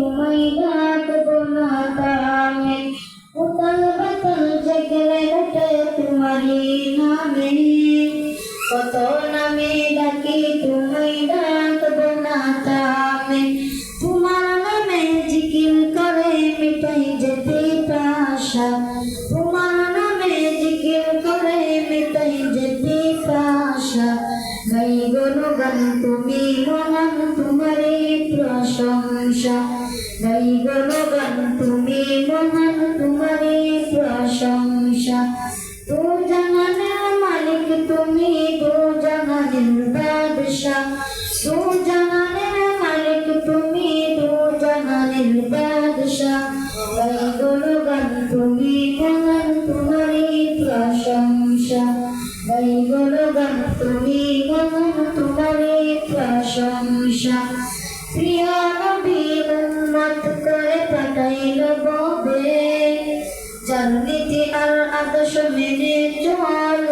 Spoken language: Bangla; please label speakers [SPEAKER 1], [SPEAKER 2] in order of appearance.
[SPEAKER 1] तुम्हें डाकबो ना तामे उतल बतल जगले लटे तुम्हारी नामे কত নামে ডাকি तुम्हें ডাকবো না তামে তোমার নামে জিকির করে মিটাই যেতে আশা তোমার নামে জিকির করে মিটাই যেতে আশা গাই গুণগান তুমি মহান তোমারই প্রশংসা গাই গুণগান তুমি মহান তোমারই প্রশংসা तू जहाনের মালিক তুমি দু জাহানের বাদশাহ तू जहाনের মালিক তুমি দু জাহানের বাদশাহ গাই গুণগান তুমি মহান তোমারই প্রশংসা গাই গুণগান তুমি মহান তোমারই প্রশংসা প্রিয় নবী উম্মত করে পাঠাইলো ববে জান্নাতি আর আদর্শ মেনে চল